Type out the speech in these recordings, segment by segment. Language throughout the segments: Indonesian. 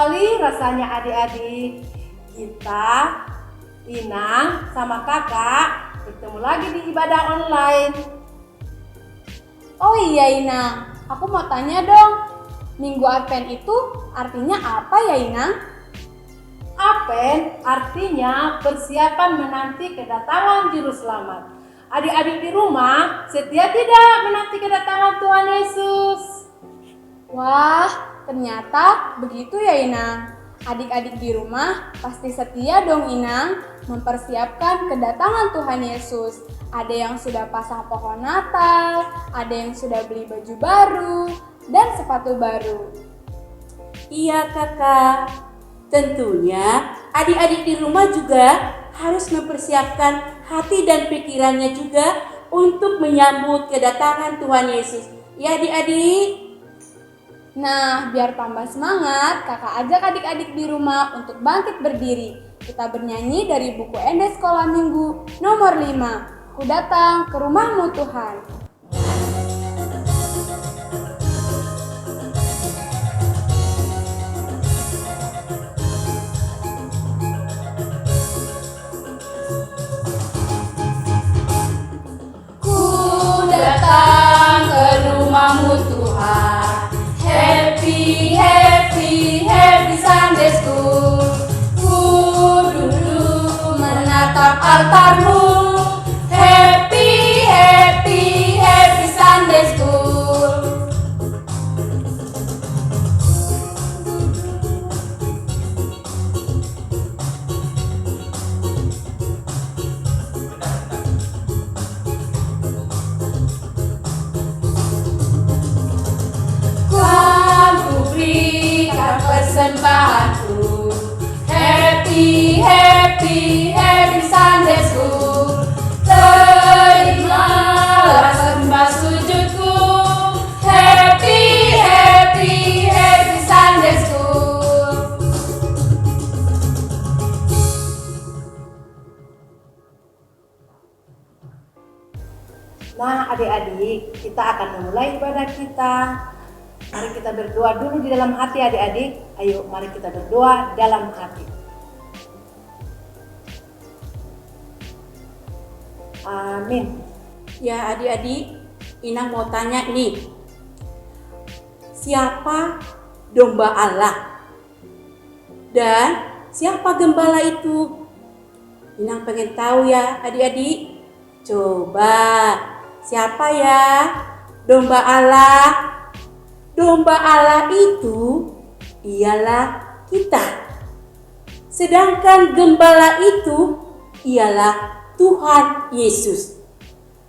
sekali rasanya adik-adik. Kita, Inang sama kakak bertemu lagi di ibadah online. Oh iya Inang, aku mau tanya dong. Minggu Advent itu artinya apa ya Inang? Advent artinya persiapan menanti kedatangan Juru Selamat. Adik-adik di rumah setia tidak menanti kedatangan Tuhan Yesus? Wah, ternyata begitu ya Inang. Adik-adik di rumah pasti setia dong Inang mempersiapkan kedatangan Tuhan Yesus. Ada yang sudah pasang pohon Natal, ada yang sudah beli baju baru, dan sepatu baru. Iya kakak, tentunya adik-adik di rumah juga harus mempersiapkan hati dan pikirannya juga untuk menyambut kedatangan Tuhan Yesus. Ya adik-adik? Nah, biar tambah semangat, kakak ajak adik-adik di rumah untuk bangkit berdiri. Kita bernyanyi dari buku Ende Sekolah Minggu nomor 5. Ku datang ke rumahmu Tuhan. Ku datang ke rumahmu Tuhan. Happy, happy, happy Sunday School. Ku duduk menatap altarmu. Happy, happy, happy Sunday School. Ku berikan persembahanku. Happy, happy, happy Sunday School. Terimalah sembah sujudku. Happy, happy, happy Sunday School. Nah adik-adik, kita akan memulai ibadah kita. Mari kita berdoa dulu di dalam hati adik-adik. Ayo mari kita berdoa dalam hati. Amin. Ya adik-adik, Inang mau tanya nih. Siapa domba Allah? Dan siapa gembala itu? Inang pengen tahu ya adik-adik. Coba, siapa ya domba Allah? Domba Allah itu ialah kita. Sedangkan gembala itu ialah Tuhan Yesus.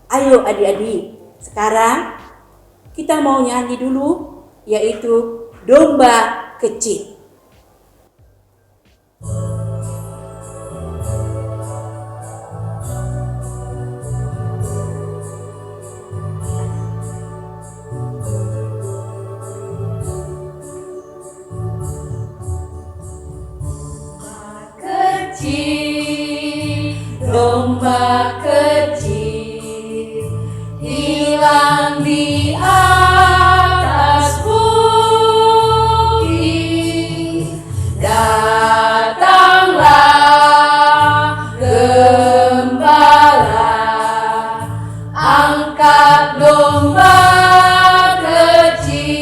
Ayo adik-adik, sekarang kita mau nyanyi dulu, yaitu domba kecil. Domba kecil hilang di atas bukit. Datanglah gembala, angkat domba kecil.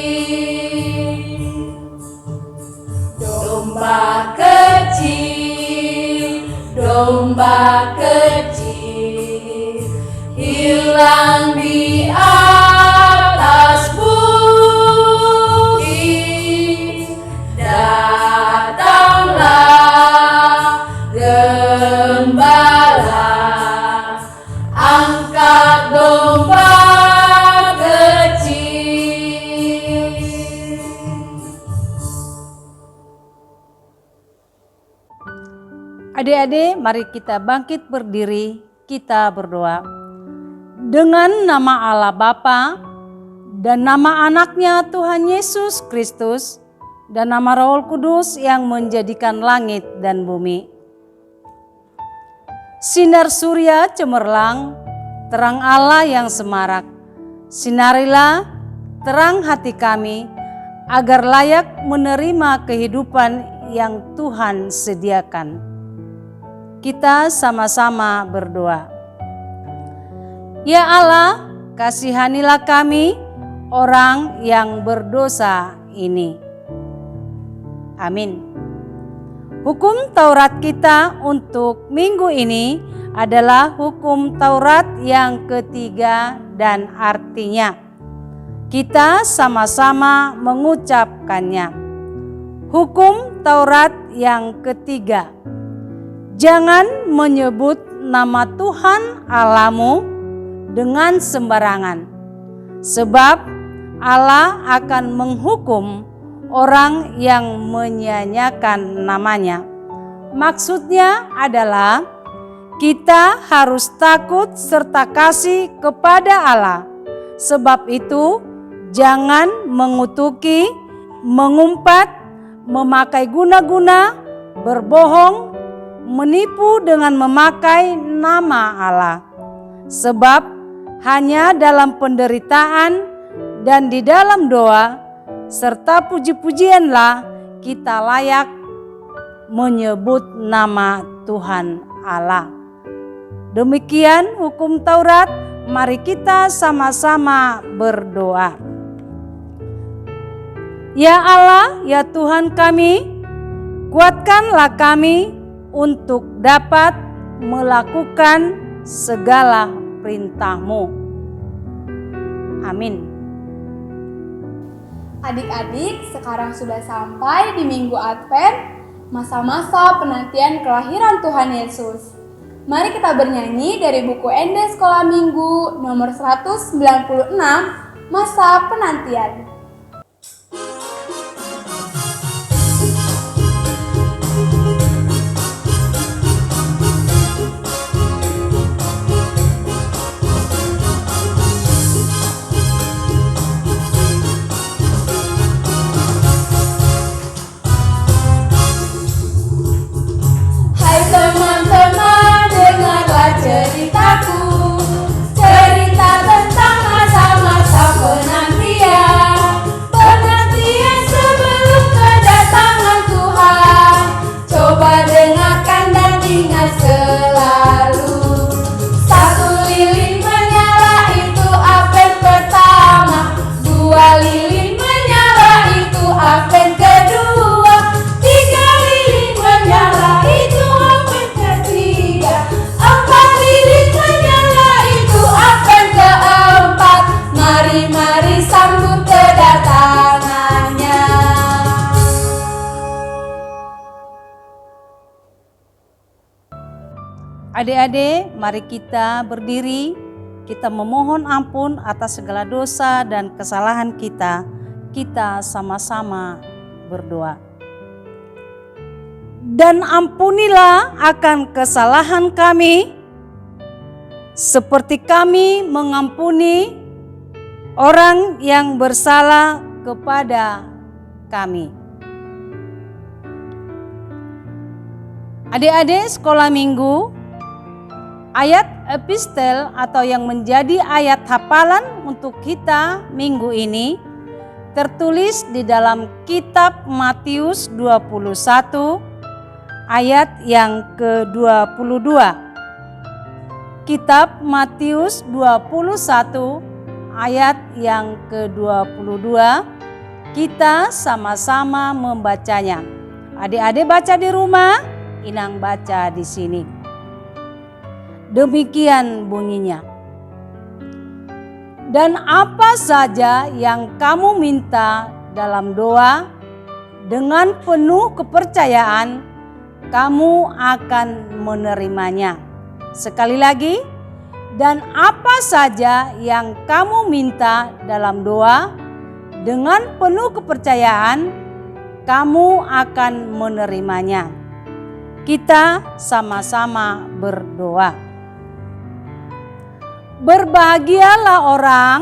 Domba kecil, domba kecil hilang di atas bukit. Datanglah gembala, angkat domba kecil. Adik-adik, mari kita bangkit berdiri, kita berdoa. Dengan nama Allah Bapa dan nama anaknya Tuhan Yesus Kristus dan nama Roh Kudus yang menjadikan langit dan bumi. Sinar surya cemerlang, terang Allah yang semarak. Sinarilah terang hati kami, agar layak menerima kehidupan yang Tuhan sediakan. Kita sama-sama berdoa. Ya Allah, kasihanilah kami orang yang berdosa ini. Amin. Hukum Taurat kita untuk minggu ini adalah hukum Taurat yang ketiga dan artinya kita sama-sama mengucapkannya. Hukum Taurat yang ketiga. Jangan menyebut nama Tuhan Allahmu dengan sembarangan, sebab Allah akan menghukum orang yang menyia-nyiakan namanya. Maksudnya adalah kita harus takut serta kasih kepada Allah. Sebab itu jangan mengutuki, mengumpat, memakai guna-guna, berbohong, menipu dengan memakai nama Allah. Sebab hanya dalam penderitaan dan di dalam doa serta puji-pujianlah kita layak menyebut nama Tuhan Allah. Demikian hukum Taurat, mari kita sama-sama berdoa. Ya Allah, ya Tuhan kami, kuatkanlah kami untuk dapat melakukan segala perintah-Mu. Amin. Adik-adik, sekarang sudah sampai di Minggu Advent, masa-masa penantian kelahiran Tuhan Yesus. Mari kita bernyanyi dari buku Ende Sekolah Minggu nomor 196, Masa Penantian. Ceritaku, cerita tentang masa-masa penantian, penantian sebelum kedatangan Tuhan. Coba dengarkan dan ingat selalu, satu lilin menyala itu Advent pertama, dua lilin menyala itu Advent kedua, tiga lilin menyala itu Advent ketiga, empat lilin menyala itu Advent keempat. Mari sambut kedatangannya. Adik-adik, mari kita berdiri, kita memohon ampun atas segala dosa dan kesalahan kita. Kita sama-sama berdoa. Dan ampunilah akan kesalahan kami, seperti kami mengampuni orang yang bersalah kepada kami. Adik-adik sekolah minggu, ayat epistel atau yang menjadi ayat hafalan untuk kita minggu ini tertulis di dalam kitab Matius 21 ayat yang ke-22. Kitab Matius 21 ayat yang ke-22, kita sama-sama membacanya. Adik-adik baca di rumah, Inang baca di sini. Demikian bunyinya. Dan apa saja yang kamu minta dalam doa, dengan penuh kepercayaan, kamu akan menerimanya. Sekali lagi, dan apa saja yang kamu minta dalam doa, dengan penuh kepercayaan, kamu akan menerimanya. Kita sama-sama berdoa. Berbahagialah orang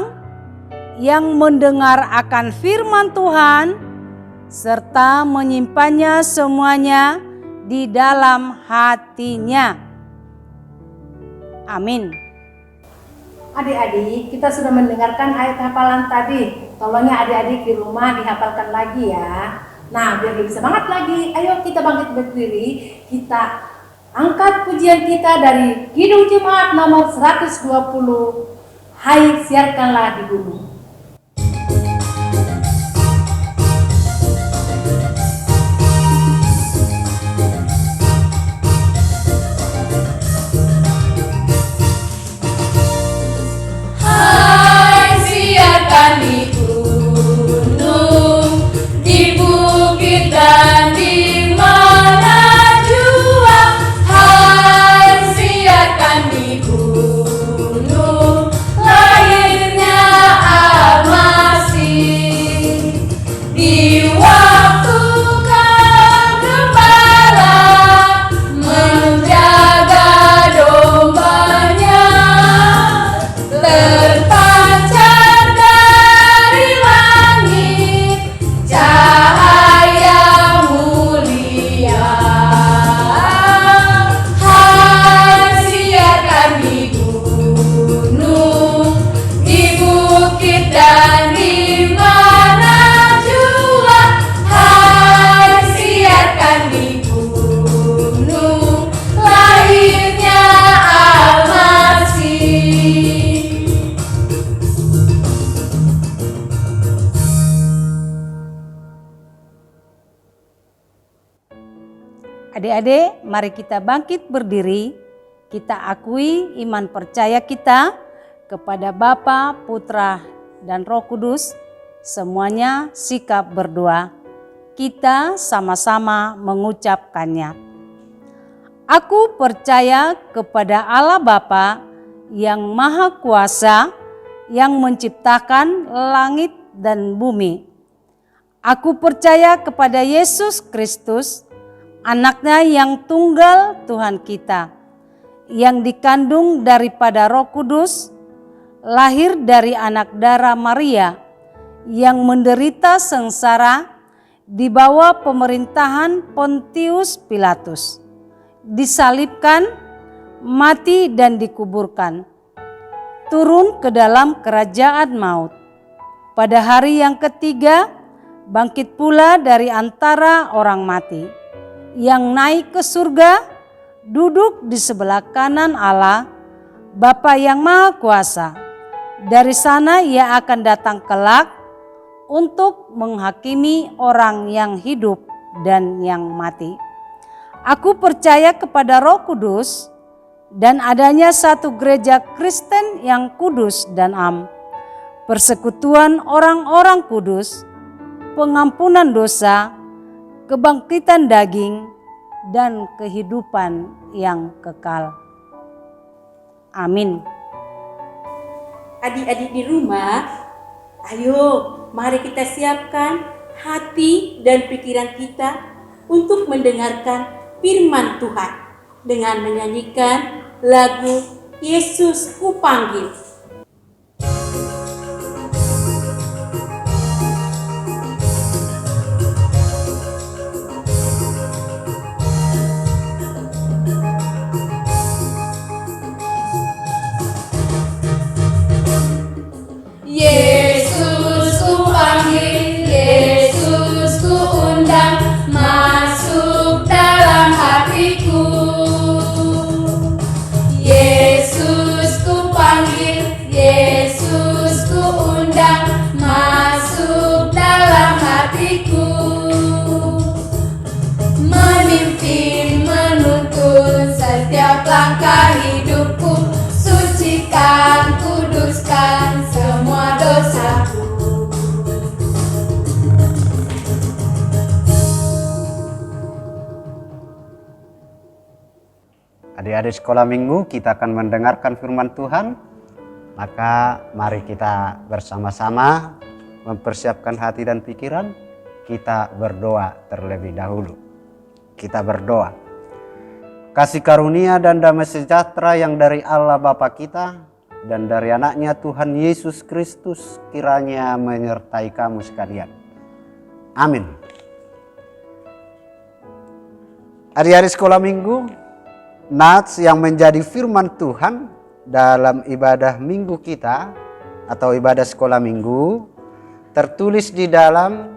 yang mendengar akan firman Tuhan, serta menyimpannya semuanya di dalam hatinya. Amin. Adik-adik, kita sudah mendengarkan ayat hafalan tadi. Tolongnya adik-adik di rumah dihafalkan lagi ya. Nah, biar lebih semangat lagi, ayo kita bangkit berdiri. Kita angkat pujian kita dari Kidung Jemaat nomor 120. Hai, siarkanlah di gunung. Hai, siarkan di gunung, di bukit dan di mana jua. Hai, siarkan di gunung, lahirnya Al-Masih. Di waktu gembala menjaga dombanya, terpancar dari langit cahaya mulia. Hai, siarkan di gunung, di bukit dan di mana jua. Hai, siarkan di gunung, lahirnya Al-Masih. Adik-adik, mari kita bangkit berdiri. Kita akui iman percaya kita kepada Bapa, Putra, dan Roh Kudus. Semuanya sikap berdoa. Kita sama-sama mengucapkannya. Aku percaya kepada Allah Bapa yang Maha Kuasa, yang menciptakan langit dan bumi. Aku percaya kepada Yesus Kristus, Anaknya yang tunggal Tuhan kita, yang dikandung daripada Roh Kudus, lahir dari anak darah Maria, yang menderita sengsara di bawah pemerintahan Pontius Pilatus, disalibkan, mati dan dikuburkan, turun ke dalam kerajaan maut. Pada hari yang ketiga, bangkit pula dari antara orang mati, yang naik ke surga, duduk di sebelah kanan Allah, Bapa yang Maha Kuasa. Dari sana ia akan datang kelak untuk menghakimi orang yang hidup dan yang mati. Aku percaya kepada Roh Kudus dan adanya satu gereja Kristen yang kudus dan am, persekutuan orang-orang kudus, pengampunan dosa, kebangkitan daging, dan kehidupan yang kekal. Amin. Adik-adik di rumah, ayo mari kita siapkan hati dan pikiran kita untuk mendengarkan firman Tuhan dengan menyanyikan lagu Yesus Kupanggil. Yesus ku panggil, Yesus ku undang, masuk dalam hatiku. Yesus ku panggil, Yesus ku undang, masuk dalam hatiku. Memimpin, menuntun setiap langkah hidupku, sucikan, kuduskan semua dosaku. Adik-adik sekolah minggu, kita akan mendengarkan firman Tuhan. Maka mari kita bersama-sama mempersiapkan hati dan pikiran. Kita berdoa terlebih dahulu. Kita berdoa. Kasih karunia dan damai sejahtera yang dari Allah Bapa kita dan dari anaknya Tuhan Yesus Kristus kiranya menyertai kamu sekalian. Amin. Adik-adik sekolah minggu, nats yang menjadi firman Tuhan dalam ibadah minggu kita atau ibadah sekolah minggu tertulis di dalam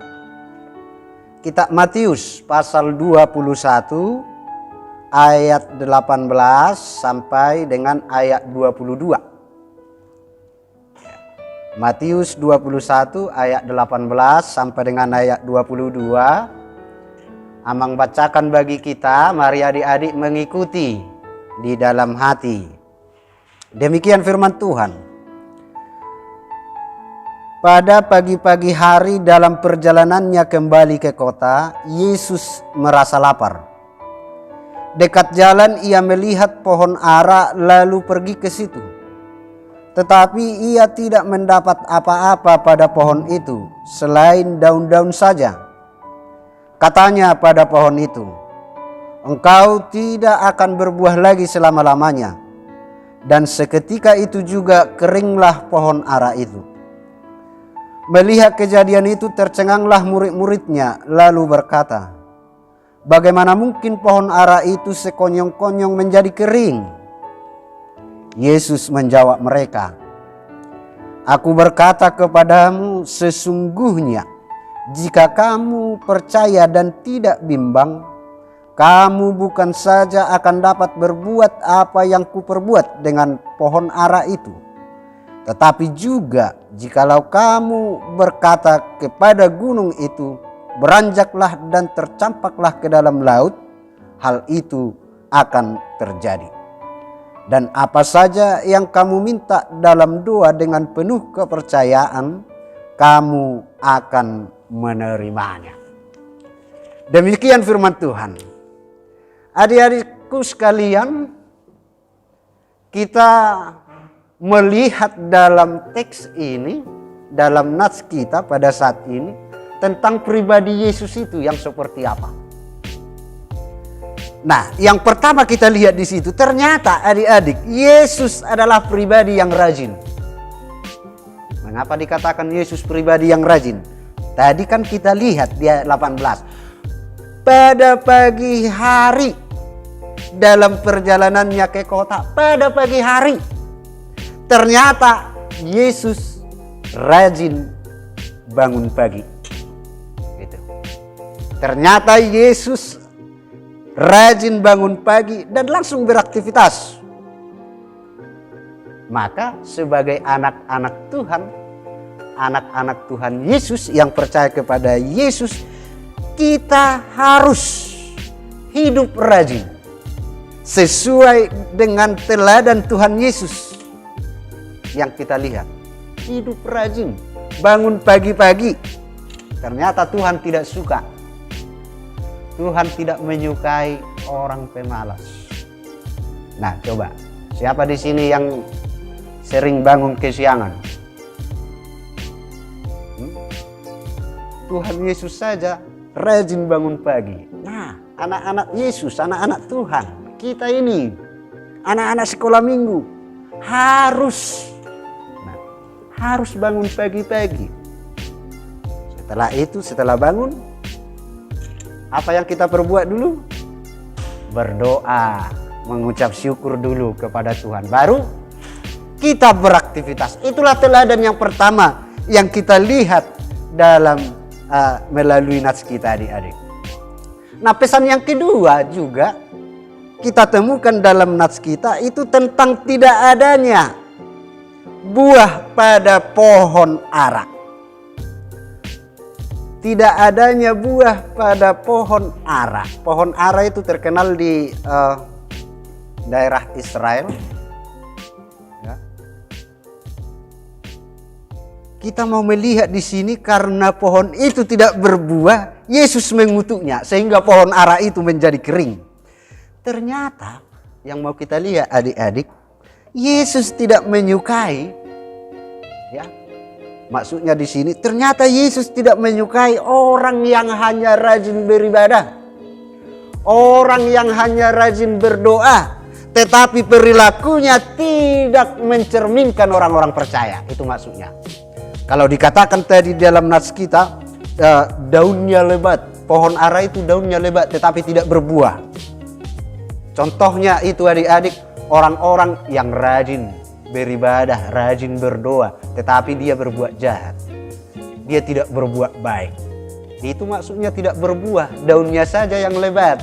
kitab Matius pasal 21 ayat 18 sampai dengan ayat 22. Matius 21 ayat 18 sampai dengan ayat 22. Amang bacakan bagi kita, mari adik-adik mengikuti di dalam hati. Demikian firman Tuhan. Pada pagi-pagi hari dalam perjalanannya kembali ke kota, Yesus merasa lapar. Dekat jalan ia melihat pohon ara lalu pergi ke situ. Tetapi ia tidak mendapat apa-apa pada pohon itu selain daun-daun saja. Katanya pada pohon itu, "Engkau tidak akan berbuah lagi selama-lamanya." Dan seketika itu juga keringlah pohon ara itu. Melihat kejadian itu tercenganglah murid-muridnya lalu berkata, "Bagaimana mungkin pohon ara itu sekonyong-konyong menjadi kering?" Yesus menjawab mereka, "Aku berkata kepadamu sesungguhnya, jika kamu percaya dan tidak bimbang, kamu bukan saja akan dapat berbuat apa yang kuperbuat dengan pohon ara itu, tetapi juga jikalau kamu berkata kepada gunung itu, beranjaklah dan tercampaklah ke dalam laut, hal itu akan terjadi. Dan apa saja yang kamu minta dalam doa dengan penuh kepercayaan, kamu akan menerimanya." Demikian firman Tuhan. Adik-adikku sekalian, kita melihat dalam teks ini, dalam nats kita pada saat ini, tentang pribadi Yesus itu yang seperti apa. Nah, yang pertama kita lihat di situ, ternyata adik-adik, Yesus adalah pribadi yang rajin. Mengapa dikatakan Yesus pribadi yang rajin? Tadi kan kita lihat di ayat 18. Pada pagi hari dalam perjalanannya ke kota, pada pagi hari, ternyata Yesus rajin bangun pagi. Gitu. Ternyata Yesus rajin bangun pagi dan langsung beraktivitas. Maka sebagai anak-anak Tuhan, anak-anak Tuhan Yesus yang percaya kepada Yesus, kita harus hidup rajin sesuai dengan teladan Tuhan Yesus yang kita lihat. Hidup rajin, bangun pagi-pagi. Ternyata Tuhan tidak suka. Tuhan tidak menyukai orang pemalas. Nah, coba, siapa di sini yang sering bangun kesiangan? Tuhan Yesus saja rajin bangun pagi. Nah, anak-anak Yesus, anak-anak Tuhan, kita ini, anak-anak sekolah minggu, harus bangun pagi-pagi. Setelah itu, setelah bangun, apa yang kita perbuat dulu? Berdoa, mengucap syukur dulu kepada Tuhan. Baru kita beraktivitas. Itulah teladan yang pertama yang kita lihat dalam melalui nats kita, adik-adik. Nah, pesan yang kedua juga kita temukan dalam nats kita itu tentang tidak adanya buah pada pohon ara. Tidak adanya buah pada pohon ara. Pohon ara itu terkenal di daerah Israel. Ya. Kita mau melihat di sini karena pohon itu tidak berbuah, Yesus mengutuknya sehingga pohon ara itu menjadi kering. Ternyata yang mau kita lihat adik-adik, Yesus tidak menyukai, ya. Maksudnya di sini ternyata Yesus tidak menyukai orang yang hanya rajin beribadah, orang yang hanya rajin berdoa, tetapi perilakunya tidak mencerminkan orang-orang percaya. Itu maksudnya. Kalau dikatakan tadi dalam nats kita, daunnya lebat, pohon ara itu daunnya lebat tetapi tidak berbuah. Contohnya itu adik-adik, orang-orang yang rajin beribadah, rajin berdoa, tetapi dia berbuat jahat. Dia tidak berbuat baik. Itu maksudnya tidak berbuah, daunnya saja yang lebat,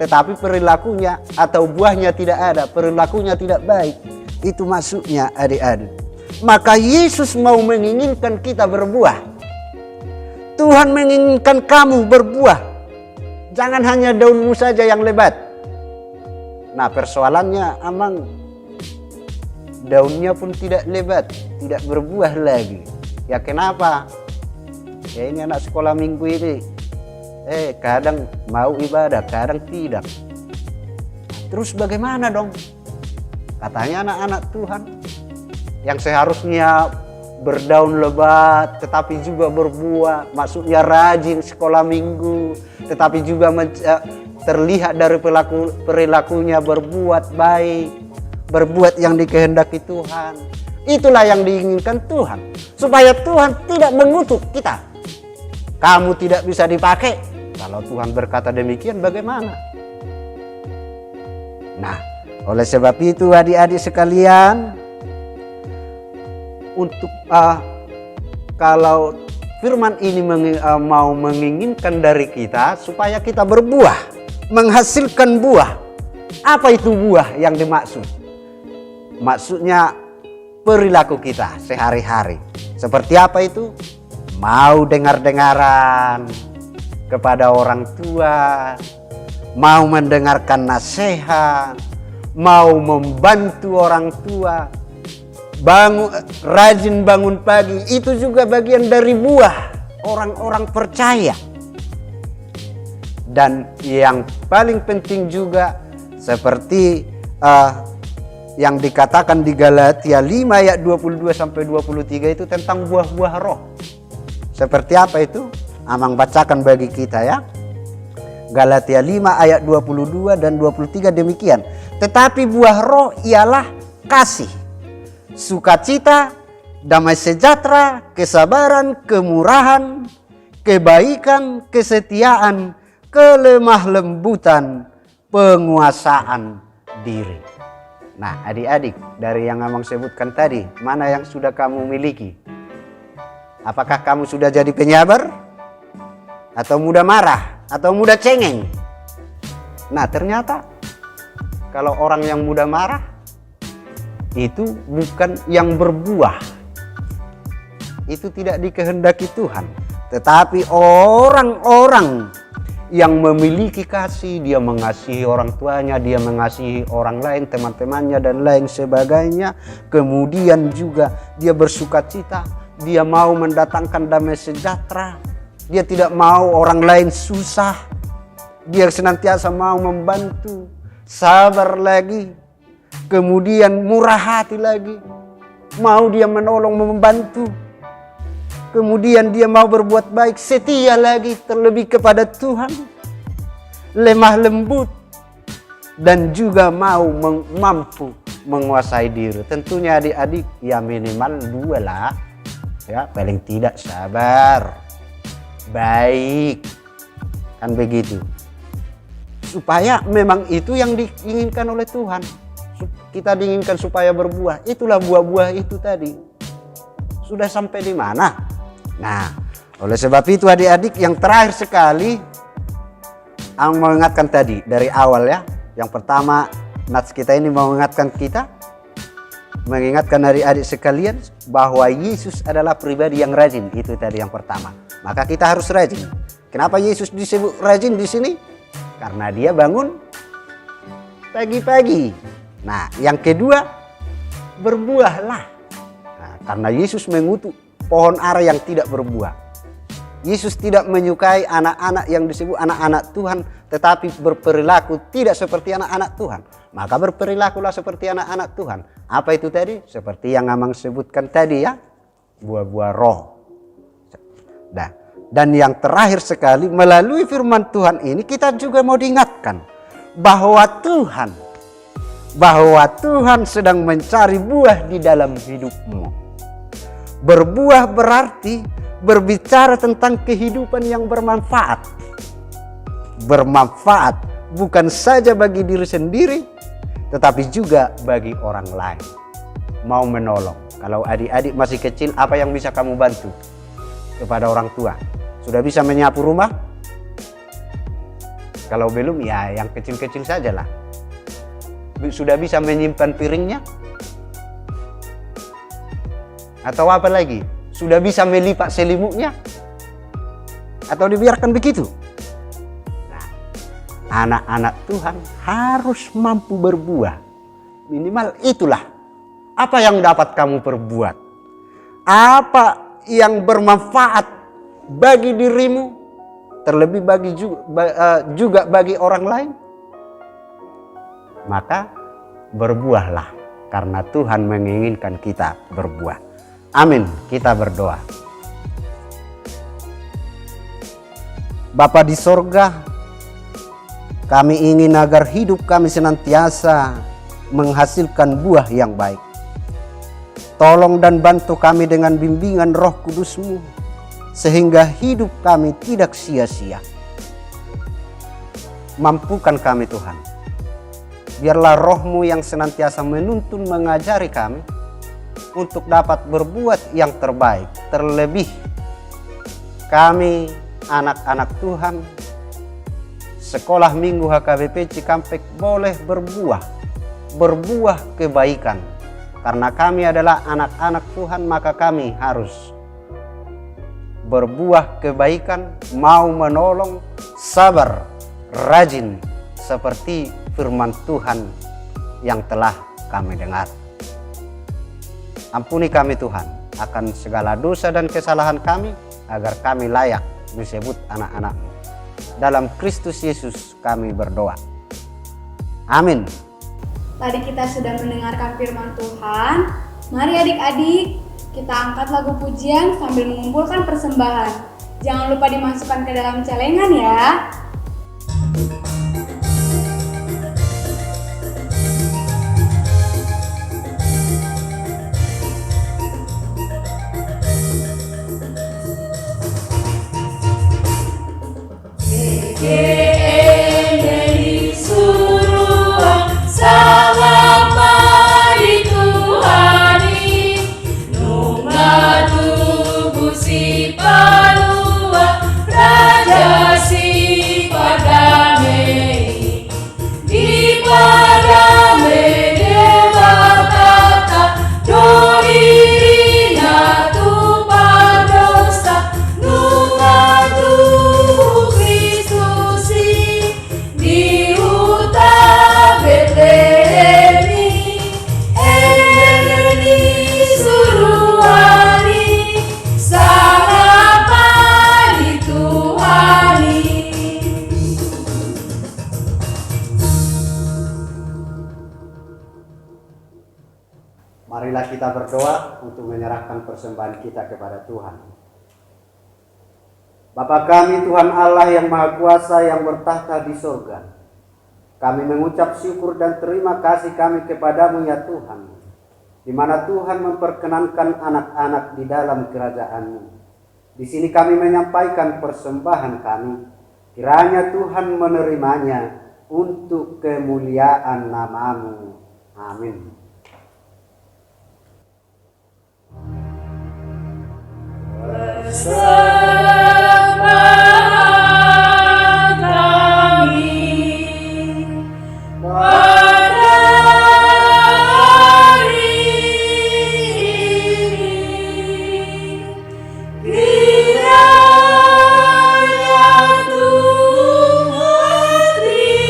tetapi perilakunya atau buahnya tidak ada, perilakunya tidak baik. Itu maksudnya adik-adik. Maka Yesus mau menginginkan kita berbuah. Tuhan menginginkan kamu berbuah. Jangan hanya daunmu saja yang lebat. Nah, persoalannya amang daunnya pun tidak lebat, tidak berbuah lagi. Ya kenapa? Ya ini anak sekolah minggu ini kadang mau ibadah, kadang tidak. Terus bagaimana dong? Katanya anak-anak Tuhan yang seharusnya berdaun lebat tetapi juga berbuah, maksudnya rajin sekolah minggu, tetapi juga terlihat dari perilakunya berbuat baik, berbuat yang dikehendaki Tuhan. Itulah yang diinginkan Tuhan, supaya Tuhan tidak mengutuk kita. Kamu tidak bisa dipakai. Kalau Tuhan berkata demikian, bagaimana? Nah, oleh sebab itu adik-adik sekalian, untuk kalau firman ini mau menginginkan dari kita supaya kita berbuah, menghasilkan buah. Apa itu buah yang dimaksud? Maksudnya perilaku kita sehari-hari. Seperti apa itu? Mau dengar-dengaran kepada orang tua, mau mendengarkan nasihat, mau membantu orang tua, rajin bangun pagi, itu juga bagian dari buah orang-orang percaya. Dan yang paling penting juga seperti yang dikatakan di Galatia 5 ayat 22 sampai 23 itu tentang buah-buah roh. Seperti apa itu? Amang bacakan bagi kita ya. Galatia 5 ayat 22 dan 23 demikian. Tetapi buah roh ialah kasih, sukacita, damai sejahtera, kesabaran, kemurahan, kebaikan, kesetiaan, kelemah lembutan, penguasaan diri. Nah, adik-adik, dari yang Amang sebutkan tadi, mana yang sudah kamu miliki? Apakah kamu sudah jadi penyabar? Atau mudah marah? Atau mudah cengeng? Nah, ternyata kalau orang yang mudah marah itu bukan yang berbuah. Itu tidak dikehendaki Tuhan. Tetapi orang-orang yang memiliki kasih, dia mengasihi orang tuanya, dia mengasihi orang lain, teman-temannya dan lain sebagainya. Kemudian juga dia bersukacita, dia mau mendatangkan damai sejahtera. Dia tidak mau orang lain susah. Dia senantiasa mau membantu, sabar lagi. Kemudian murah hati lagi. Mau dia menolong, membantu. Kemudian dia mau berbuat baik, setia lagi, terlebih kepada Tuhan, lemah lembut, dan juga mau mampu menguasai diri. Tentunya adik-adik ya minimal 2 lah, ya paling tidak sabar, baik, kan begitu. Supaya memang itu yang diinginkan oleh Tuhan. Kita diinginkan supaya berbuah, itulah buah-buah itu tadi. Sudah sampai di mana? Nah, oleh sebab itu adik-adik yang terakhir sekali Ang mau ingatkan tadi dari awal ya. Yang pertama nats kita ini mau mengingatkan kita, mengingatkan adik-adik sekalian bahwa Yesus adalah pribadi yang rajin. Itu tadi yang pertama. Maka kita harus rajin. Kenapa Yesus disebut rajin di sini? Karena dia bangun pagi-pagi. Nah, yang kedua berbuahlah. Nah, karena Yesus mengutuk pohon ara yang tidak berbuah. Yesus tidak menyukai anak-anak yang disebut anak-anak Tuhan, tetapi berperilaku tidak seperti anak-anak Tuhan. Maka berperilakulah seperti anak-anak Tuhan. Apa itu tadi? Seperti yang Amang sebutkan tadi ya, buah-buah roh. Nah, dan yang terakhir sekali, melalui firman Tuhan ini kita juga mau diingatkan bahwa Tuhan sedang mencari buah di dalam hidupmu. Berbuah berarti berbicara tentang kehidupan yang bermanfaat. Bermanfaat bukan saja bagi diri sendiri, tetapi juga bagi orang lain. Mau menolong. Kalau adik-adik masih kecil, apa yang bisa kamu bantu kepada orang tua? Sudah bisa menyapu rumah? Kalau belum, ya yang kecil-kecil sajalah. Sudah bisa menyimpan piringnya? Atau apa lagi? Sudah bisa melipat selimutnya? Atau dibiarkan begitu? Nah, anak-anak Tuhan harus mampu berbuah. Minimal itulah. Apa yang dapat kamu perbuat? Apa yang bermanfaat bagi dirimu? Terlebih juga bagi orang lain? Maka berbuahlah, karena Tuhan menginginkan kita berbuah. Amin. Kita berdoa. Bapa di sorga, kami ingin agar hidup kami senantiasa menghasilkan buah yang baik. Tolong dan bantu kami dengan bimbingan Roh Kudus-Mu, sehingga hidup kami tidak sia-sia. Mampukan kami Tuhan. Biarlah Roh-Mu yang senantiasa menuntun mengajari kami untuk dapat berbuat yang terbaik. Terlebih kami anak-anak Tuhan, sekolah minggu HKBP Cikampek boleh berbuah kebaikan. Karena kami adalah anak-anak Tuhan, maka kami harus berbuah kebaikan, mau menolong, sabar, rajin, seperti firman Tuhan yang telah kami dengar. Ampuni kami Tuhan akan segala dosa dan kesalahan kami, agar kami layak disebut anak-anak-Mu. Dalam Kristus Yesus kami berdoa. Amin. Tadi kita sudah mendengarkan firman Tuhan. Mari adik-adik, kita angkat lagu pujian sambil mengumpulkan persembahan. Jangan lupa dimasukkan ke dalam celengan ya. Marilah kita berdoa untuk menyerahkan persembahan kita kepada Tuhan. Bapa kami Tuhan Allah yang Maha Kuasa yang bertahta di sorga, kami mengucap syukur dan terima kasih kami kepadamu ya Tuhan, di mana Tuhan memperkenankan anak-anak di dalam kerajaan-Mu. Di sini kami menyampaikan persembahan kami, kiranya Tuhan menerimanya untuk kemuliaan nama-Mu. Amin. Persembahan kami pada hari ini, kiranya Tuhan terimalah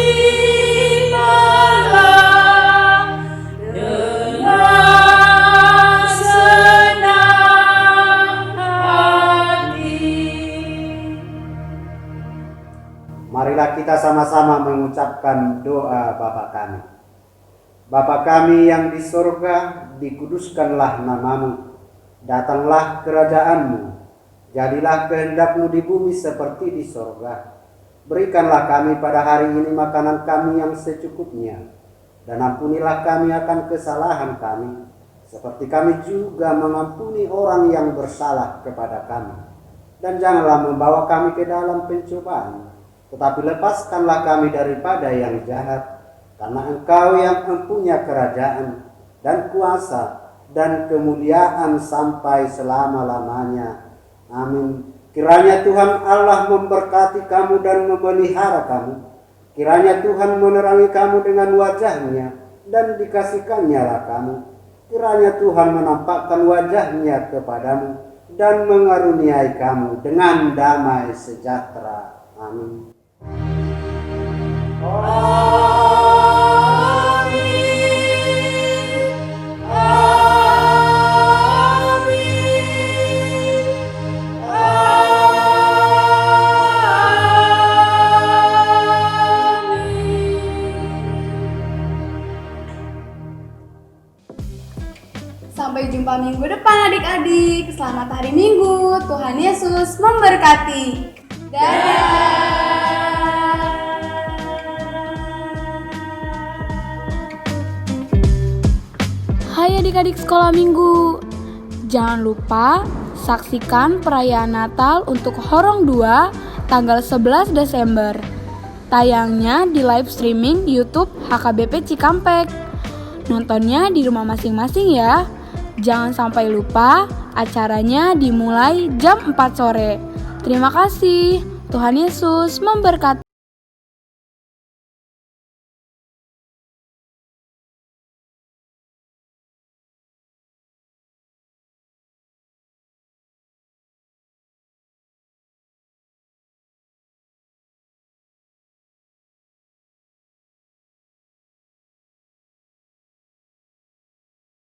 dengan senang hati. Marilah kita sama-sama mengucapkan doa Bapa kami. Bapa kami yang di surga, dikuduskanlah nama-Mu. Datanglah kerajaan-Mu. Jadilah kehendak-Mu di bumi seperti di surga. Berikanlah kami pada hari ini makanan kami yang secukupnya. Dan ampunilah kami akan kesalahan kami, seperti kami juga mengampuni orang yang bersalah kepada kami. Dan janganlah membawa kami ke dalam pencobaan, tetapi lepaskanlah kami daripada yang jahat, karena Engkau yang mempunyai kerajaan dan kuasa dan kemuliaan sampai selama-lamanya. Amin. Kiranya Tuhan Allah memberkati kamu dan memelihara kamu. Kiranya Tuhan menerangi kamu dengan wajah-Nya dan dikasihkan-Nya kamu. Kiranya Tuhan menampakkan wajah-Nya kepadamu dan mengaruniai kamu dengan damai sejahtera. Amin. Sampai jumpa minggu depan adik-adik. Selamat hari Minggu. Tuhan Yesus memberkati. Hai adik-adik sekolah minggu. Jangan lupa saksikan perayaan Natal untuk Horong 2 tanggal 11 Desember. Tayangnya di live streaming YouTube HKBP Cikampek. Nontonnya di rumah masing-masing ya. Jangan sampai lupa, acaranya dimulai jam 4 sore. Terima kasih. Tuhan Yesus memberkati.